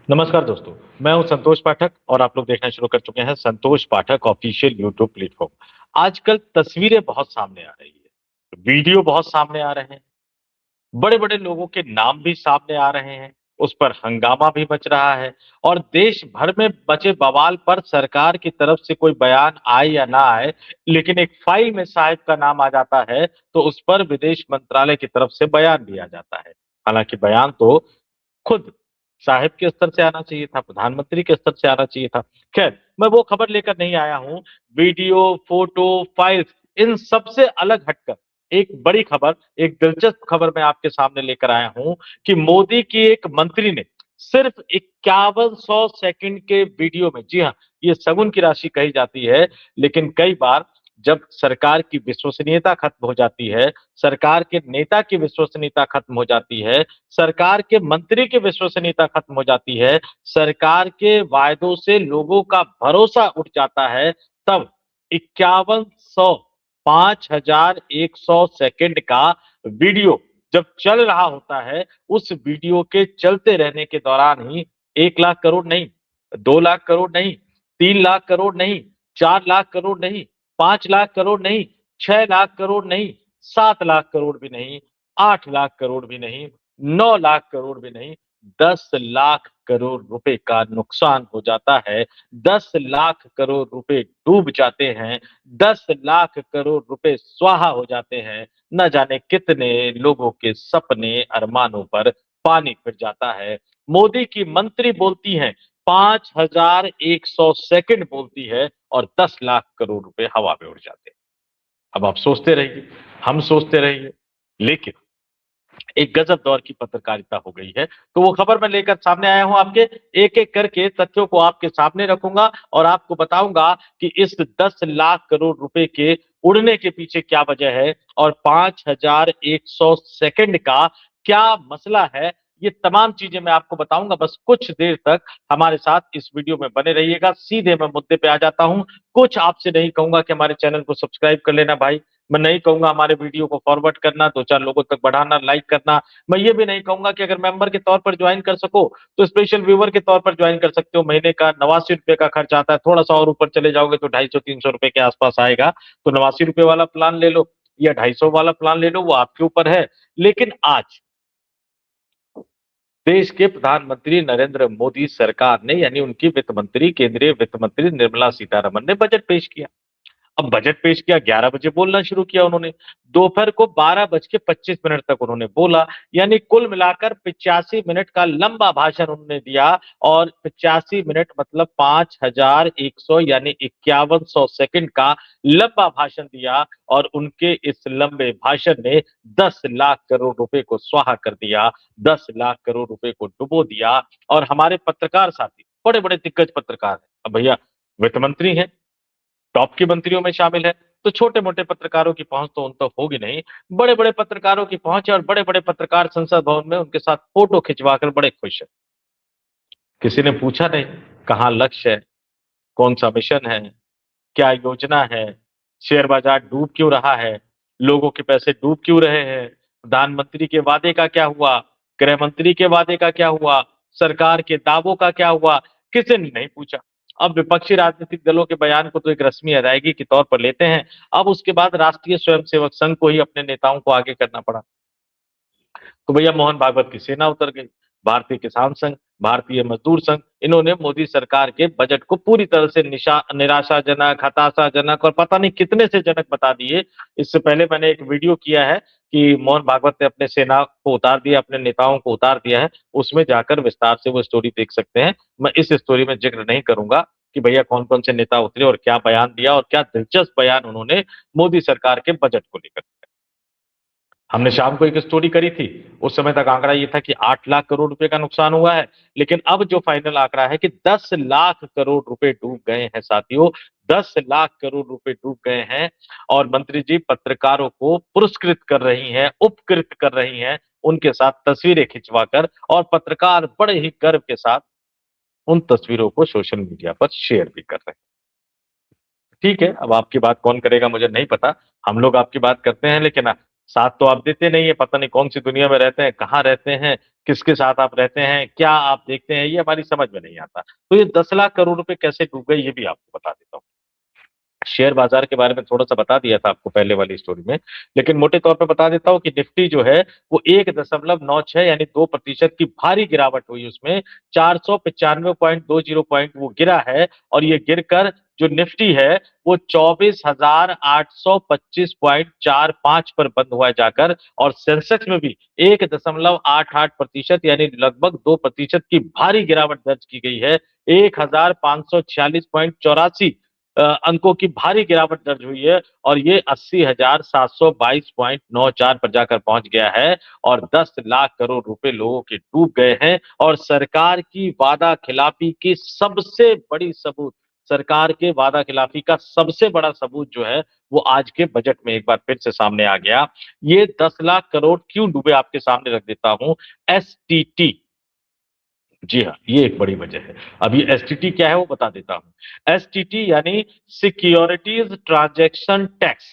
नमस्कार दोस्तों, मैं हूं संतोष पाठक और आप लोग देखना शुरू कर चुके हैं संतोष पाठक ऑफिशियल यूट्यूब प्लेटफॉर्म। आजकल तस्वीरें बहुत सामने आ रही है, वीडियो बहुत सामने आ रहे हैं, बड़े-बड़े लोगों के नाम भी सामने आ रहे हैं, उस पर हंगामा भी मच रहा है और देश भर में मचे बवाल पर सरकार की तरफ से कोई बयान आए या ना आए, लेकिन एक फाइल में साहिब का नाम आ जाता है, तो उस पर विदेश मंत्रालय की तरफ से बयान भी आ जाता है। हालांकि बयान तो खुद साहिब के स्तर से आना चाहिए था, प्रधानमंत्री के स्तर से आना चाहिए था। खैर, मैं वो खबर लेकर नहीं आया हूँ। वीडियो, फोटो, फाइल्स इन सब से अलग हटकर एक बड़ी खबर, एक दिलचस्प खबर मैं आपके सामने लेकर आया हूँ कि मोदी की एक मंत्री ने सिर्फ 5100 सेकंड के वीडियो में, जी हाँ, ये शगुन की राशि कही जाती है, लेकिन कई बार जब सरकार की विश्वसनीयता खत्म हो जाती है, सरकार के नेता की विश्वसनीयता खत्म हो जाती है, सरकार के मंत्री की विश्वसनीयता खत्म हो जाती है, सरकार के वायदों से लोगों का भरोसा उठ जाता है, तब 5100 5100 सेकंड का वीडियो जब चल रहा होता है, उस वीडियो के चलते रहने के दौरान ही 1 लाख करोड़ नहीं, 2 लाख करोड़ नहीं, 3 लाख करोड़ नहीं, 4 लाख करोड़ नहीं, 5 लाख करोड़ नहीं, 6 लाख करोड़ नहीं, 7 लाख करोड़ भी नहीं, 8 लाख करोड़ भी नहीं, 9 लाख करोड़ भी नहीं, 10 लाख करोड़ रुपए का नुकसान हो जाता है। 10 लाख करोड़ रुपए डूब जाते हैं, 10 लाख करोड़ रुपए स्वाहा हो जाते हैं। न जाने कितने लोगों के सपने, अरमानों पर पानी फिर जाता है। मोदी की मंत्री बोलती हैं, 5100 सेकंड बोलती है और 10 लाख करोड़ रुपए हवा में उड़ जाते हैं। अब आप सोचते रहिए, हम सोचते रहिए, लेकिन एक गजब दौर की पत्रकारिता हो गई है। तो वो खबर मैं लेकर सामने आया हूं आपके, एक-एक करके तथ्यों को आपके सामने रखूंगा और आपको बताऊंगा कि इस 10 लाख करोड़ रुपए के उड़ने के पीछे क्या वजह है और 5100 सेकंड का क्या मसला है। ये तमाम चीजें मैं आपको बताऊंगा, बस कुछ देर तक हमारे साथ इस वीडियो में बने रहिएगा। सीधे मैं मुद्दे पे आ जाता हूं। कुछ आपसे नहीं कहूंगा कि हमारे चैनल को सब्सक्राइब कर लेना भाई, मैं नहीं कहूंगा हमारे वीडियो को फॉरवर्ड करना, 2-4 लोगों तक बढ़ाना, लाइक करना। मैं ये भी नहीं कहूंगा कि अगर मेंबर के तौर पर ज्वाइन कर सको, तो स्पेशल व्यूअर के तौर पर ज्वाइन कर सकते हो। महीने का 89 रुपए का खर्च आता है, थोड़ा सा और ऊपर चले जाओगे तो 250-300 रुपए के आसपास आएगा। तो 89 रुपए वाला प्लान ले लो या 250 वाला प्लान ले लो, वो आपके ऊपर है। लेकिन आज देश के प्रधानमंत्री नरेंद्र मोदी सरकार ने, यानी उनकी वित्त मंत्री, केंद्रीय वित्त मंत्री निर्मला सीतारमण ने बजट पेश किया। अब बजट पेश किया, 11 बजे बोलना शुरू किया उन्होंने। दोपहर को 12 बज के 25 मिनट तक उन्होंने बोला, यानी कुल मिलाकर 85 मिनट का लंबा भाषण उन्होंने दिया और 85 मिनट मतलब 5100 यानी 5100 सेकंड का लंबा भाषण दिया और उनके इस लंबे भाषण ने 10 लाख करोड़ रुपए को स्वाहा कर दिया, 10 लाख करोड़ रुपए को डुबो दिया। और हमारे पत्रकार साथी, बड़े-बड़े दिग्गज पत्रकार हैं। अब भैया वित्त मंत्री हैं, टॉप की मंत्रियों में शामिल है, तो छोटे-मोटे पत्रकारों की पहुँच तो उन तक होगी नहीं। बड़े-बड़े पत्रकारों की पहुँच है और बड़े-बड़े पत्रकार संसद भवन में उनके साथ फोटो खिंचवाकर बड़े खुश हैं। किसी ने पूछा नहीं, कहाँ लक्ष्य है, कौन-सा मिशन है, क्या योजना है, शेयर बाजार डूब क्यों रहा है, लोगों के पैसे डूब क्यों रहे हैं, प्रधानमंत्री के वादे का क्या हुआ, गृह मंत्री के वादे का क्या हुआ, सरकार के दावों का क्या हुआ, किसी ने नहीं पूछा। अब विपक्षी राजनीतिक दलों के बयान को तो एक रस्मी अदायगी के तौर पर लेते हैं। अब उसके बाद राष्ट्रीय स्वयंसेवक संघ को ही अपने नेताओं को आगे करना पड़ा। तो भैया मोहन भागवत की सेना उतर गई। भारतीय किसान संघ, भारतीय मजदूर संघ, इन्होंने मोदी सरकार के बजट को पूरी तरह से निराशाजनक, हताशाजनक और पता नहीं कितने से जनक बता दिए। इससे पहले मैंने एक वीडियो किया है कि मोहन भागवत ने अपने सेना को उतार दिया, अपने नेताओं को उतार दिया है। उसमें जाकर विस्तार से वो स्टोरी देख सकते हैं। मैं इस स्टोरी में जिक्र नहीं करूंगा कि भैया कौन-कौन से नेता उतरे और क्या बयान दिया और क्या दिलचस्प बयान उन्होंने मोदी सरकार के बजट को लेकर दिया। हमने शाम को एक स्टोरी करी थी, उस समय तक आंकड़ा ये था कि 8 लाख करोड़ रुपए का नुकसान हुआ है, लेकिन अब जो फाइनल आंकड़ा है कि 10 लाख करोड़ रुपए डूब गए हैं साथियों, 10 लाख करोड़ रुपए डूब गए हैं। और मंत्री जी पत्रकारों को पुरस्कृत कर रही हैं, उपकृत कर रही हैं, उनके साथ तस्वीरें खिंचवाकर और पत्रकार बड़े ही गर्व के साथ उन तस्वीरों को सोशल मीडिया पर शेयर भी कर रहे हैं। ठीक है, अब आपकी बात कौन करेगा मुझे नहीं पता, हम लोग आपकी बात करते हैं, लेकिन साथ तो आप देते नहीं है, पता नहीं कौन सी दुनिया में रहते हैं, कहाँ रहते हैं, किसके साथ आप रहते हैं, क्या आप देखते हैं, ये हमारी समझ में नहीं आता। तो ये 10 लाख करोड़ रुपए कैसे डूब गए, ये भी आपको बता देता हूँ। शेयर बाजार के बारे में थोड़ा-सा बता दिया था आपको पहले वाली स्टोरी में, लेकिन मोटे तौर पे बता देता हूँ कि निफ्टी जो है, वो 1.96 यानी 2% की भारी गिरावट हुई उसमें, 495.20 पॉइंट वो गिरा है और ये गिरकर जो निफ्टी है, वो 24,825.45 पर बंद हुआ है जाकर और सेंसेक्स में भी 1.88% यानी लगभग 2% की भारी गिरावट दर्ज की गई है। 1,546.84 अंकों की भारी गिरावट दर्ज हुई है और ये 80,722.94 पर जाकर पहुंच गया है और 10 लाख करोड़ रुपए लोगों के डूब गए हैं और सरकार की वादा खिलाफी की सबसे बड़ी सबूत, सरकार के वादा खिलाफी का सबसे बड़ा सबूत जो है वो आज के बजट में एक बार फिर से सामने आ गया। ये 10 लाख करोड़ क्यों डूबे आपके सामने रख देता हूं। एसटीटी, जी हाँ, ये एक बड़ी वजह है। अब ये एसटीटी क्या है वो बता देता हूँ। एसटीटी यानी सिक्योरिटीज़ ट्रांजैक्शन टैक्स,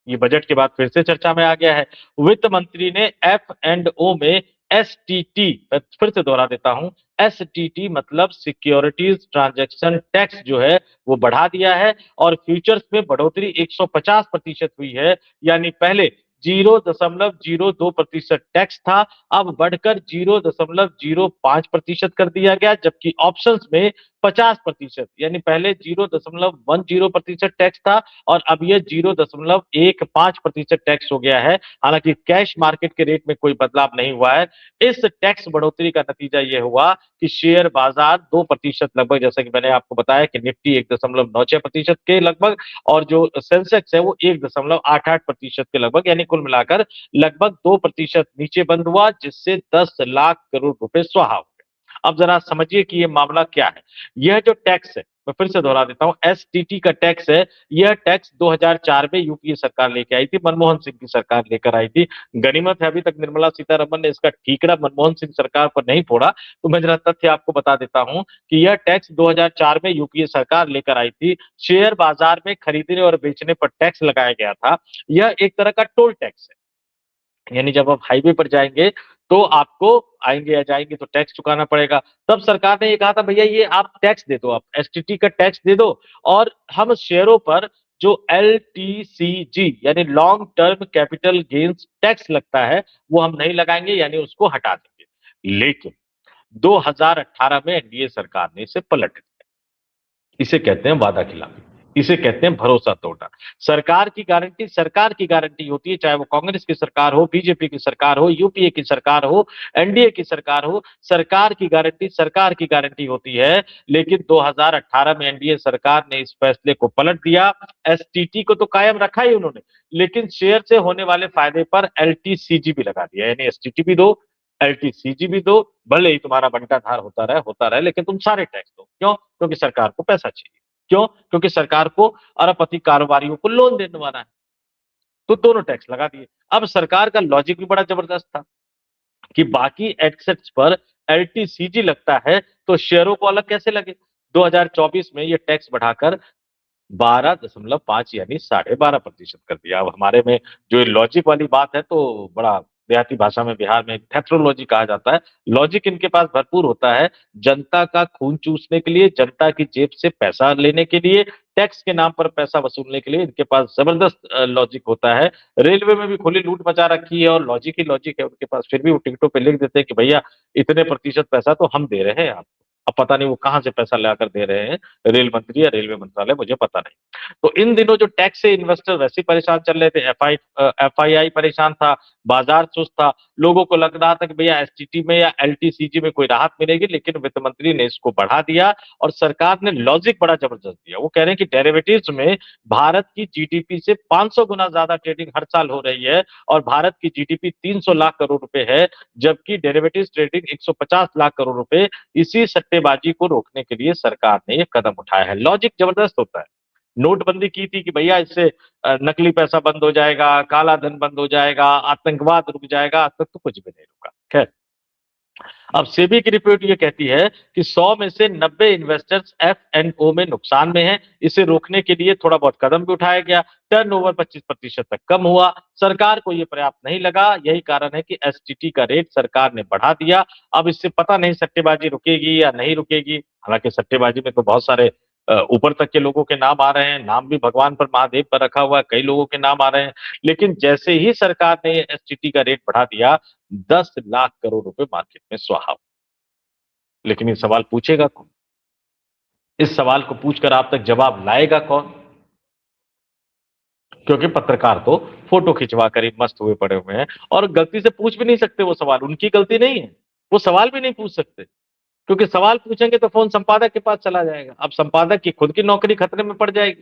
ये बजट के बाद फिर से चर्चा में आ गया है। वित्त मंत्री ने एफ एंड ओ में एसटीटी, फिर से दोहरा देता हूं, एसटीटी मतलब सिक्योरिटीज ट्रांजैक्शन टैक्स जो है वो बढ़ा दिया है और फ्यूचर्स में बढ़ोतरी 150% हुई है। यानी पहले 0.02% टैक्स था, अब बढ़कर 0.05% कर दिया गया, जबकि ऑप्शंस में 50% यानी पहले 0.10% टैक्स था और अब ये 0.15% टैक्स हो गया है। हालांकि कैश मार्केट के रेट में कोई बदलाव नहीं हुआ है। इस टैक्स बढ़ोतरी का नतीजा ये हुआ कि शेयर बाजार 2% लगभग, जैसा कि मैंने आपको बताया कि निफ्टी 1.96% के लगभग और जो सेंसेक्स है वो 1.88% के लगभग, यानी कुल मिलाकर लगभग 2% नीचे बंद हुआ, जिससे 10 लाख करोड़ रुपए स्वाहा हो गए। अब जरा समझिए कि ये मामला क्या है। यह जो टैक्स है, मैं फिर से दोहरा देता हूं, एसटीटी का टैक्स है। यह टैक्स 2004 में यूपीए सरकार लेके आई थी, मनमोहन सिंह की सरकार लेकर आई थी। गनीमत है अभी तक निर्मला सीतारमन ने इसका ठीकरा मनमोहन सिंह सरकार पर नहीं फोड़ा। तो मैं जरा तथ्य आपको बता देता हूं कि यह टैक्स 2004 में यूपीए सरकार लेकर आई थी। शेयर बाजार में खरीदने और बेचने पर टैक्स लगाया गया था। यह एक तरह का टोल टैक्स है, यानी जब आप हाईवे पर जाएंगे तो आपको आएंगे या जाएंगे तो टैक्स चुकाना पड़ेगा। तब सरकार ने ये कहा था भैया ये आप टैक्स दे दो, आप एसटीटी का टैक्स दे दो और हम शेयरों पर जो एलटीसीजी यानी long term capital gains tax लगता है वो हम नहीं लगाएंगे, यानी उसको हटा देंगे। लेकिन 2018 में एनडीए सरकार ने इसे पलट दिया। इसे कहते हैं वादा खिलाफी, इसे कहते हैं भरोसा तोड़ना। सरकार की गारंटी होती है, चाहे वो कांग्रेस की सरकार हो, बीजेपी की सरकार हो, यूपीए की सरकार हो, एनडीए की सरकार हो, सरकार की गारंटी होती है। लेकिन 2018 में एनडीए सरकार ने इस फैसले को पलट दिया। एसटीटी को तो कायम रखा ही उन्होंने, लेकिन शेयर से होने वाले फायदे पर एलटीसीजी भी लगा दिया, यानी एसटीटी भी दो, एलटीसीजी भी दो, भले ही तुम्हारा बंटाधार होता रहे लेकिन तुम सारे टैक्स दो। क्यों? क्योंकि सरकार को पैसा चाहिए। क्यों? क्योंकि सरकार को अरबपति कारोबारियों को लोन दिलवाना है। तो दोनों टैक्स लगा दिए। अब सरकार का लॉजिक भी बड़ा जबरदस्त था कि बाकी एसेट्स पर एलटीसीजी लगता है तो शेयरों को अलग कैसे लगे। 2024 में ये टैक्स बढ़ाकर 12.5 यानी 12.5% कर दिया। अब हमारे में जो ये लॉजिक वाली बात है तो बड़ा देहाती भाषा में बिहार में थेट्रोलॉजी कहा जाता है। लॉजिक इनके पास भरपूर होता है। जनता का खून चूसने के लिए, जनता की जेब से पैसा लेने के लिए, टैक्स के नाम पर पैसा वसूलने के लिए इनके पास जबरदस्त लॉजिक होता है। रेलवे में भी खुली लूट मचा रखी है और लॉजिक ही लॉजिक है उनके पास, फिर भी वो टिकटों पे लिख देते हैं कि भैया इतने प्रतिशत पैसा तो हम दे रहे हैं आपको। अब पता नहीं वो कहां से पैसा लाकर दे रहे हैं, रेल मंत्री या रेलवे मंत्रालय, मुझे पता नहीं। तो इन दिनों जो टैक्स से इन्वेस्टर वैसे ही परेशान चल रहे थे, एफआईआई परेशान था, बाजार सुस्त था, लोगों को लग रहा था कि भैया एसटीटी में या एलटीसीजी में कोई राहत मिलेगी, लेकिन वित्त मंत्री ने इसको बढ़ा दिया और सरकार ने लॉजिक बड़ा जबरदस्त दिया। वो कह रहे हैं कि डेरिवेटिव्स में भारत की जीडीपी से 500 गुना ज्यादा ट्रेडिंग हर साल हो रही है और भारत की जीडीपी 300 लाख करोड़ रुपए है, जबकि डेरिवेटिव्स ट्रेडिंग 150 लाख करोड़ रुपए। इसी सट्टेबाजी को रोकने के लिए सरकार ने ये कदम उठाया है। लॉजिक जबरदस्त होता है। नोटबंदी की थी कि भैया इससे नकली पैसा बंद हो जाएगा, काला धन बंद हो जाएगा, आतंकवाद रुक जाएगा, आज तक तो कुछ भी नहीं रुका। खैर, अब सेबी की रिपोर्ट ये कहती है कि 100 में से 90 इन्वेस्टर्स एफ&ओ में नुकसान में हैं। इसे रोकने के लिए थोड़ा बहुत कदम भी उठाया गया। टर्नओवर 25% तक कम हुआ। सरकार को ये पर्याप्त नहीं लगा। यही कारण है कि एसटीटी का रेट सरकार ने बढ़ा दिया। अब इससे पता नहीं सट्टेबाजी रुकेगी या नहीं रुकेगी। हालांकि सट्टेबाजी में तो बहुत सारे ऊपर तक के लोगों के नाम आ रहे हैं। नाम भी भगवान पर महादेव पर रखा हुआ है। कई लोगों के नाम आ रहे हैं। लेकिन जैसे ही सरकार ने एसटीटी का रेट बढ़ा दिया, 10 लाख करोड़ रुपए मार्केट में स्वाहा। लेकिन ये सवाल पूछेगा कौन? इस सवाल को पूछकर आप तक जवाब लाएगा कौन? क्योंकि पत्रकार तो फोटो खिंचवा कर ही मस्त हुए पड़े हुए हैं और गलती से पूछ भी नहीं सकते वो सवाल। उनकी गलती नहीं है। वो सवाल भी नहीं पूछ सकते क्योंकि सवाल पूछेंगे तो फोन संपादक के पास चला जाएगा। अब संपादक की खुद की नौकरी खतरे में पड़ जाएगी।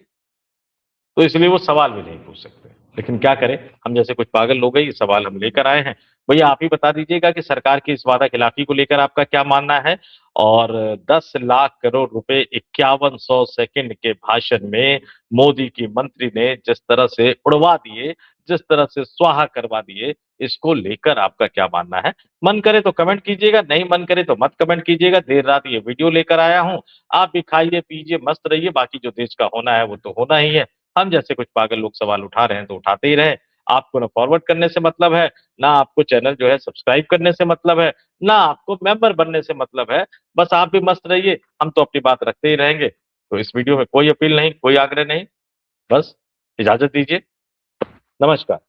तो इसलिए वो सवाल भी नहीं पूछ सकते। लेकिन क्या करें, हम जैसे कुछ पागल लोग हैं, ये सवाल हम लेकर आए हैं। भैया आप ही बता दीजिएगा कि सरकार की इस वादा खिलाफी को लेकर आपका क्या मानना है? और 10 लाख करोड़ रुपए 5100 सेकंड के भाषण में मोदी की मंत्री ने जिस तरह से उड़वा दिए, जिस तरह से स्वाहा करवा दिए, इसको लेकर आपका क्या मानना है? मन करे तो कमेंट कीजिएगा, नहीं मन करे तो मत कमेंट कीजिएगा। देर रात ये वीडियो लेकर आया हूं। आप भी खाइए पीजिए मस्त रहिए। बाकी जो देश का होना है वो तो होना ही है। हम जैसे कुछ पागल लोग सवाल उठा रहे हैं तो उठाते ही रहे। आपको ना फॉरवर्ड करने से मतलब है, ना आपको चैनल जो है सब्सक्राइब करने से मतलब है, ना आपको मेंबर बनने से मतलब है। बस आप भी मस्त रहिए, हम तो अपनी बात रखते ही रहेंगे। तो इस वीडियो में कोई अपील नहीं, कोई आग्रह नहीं, बस इजाजत दीजिए। नमस्कार।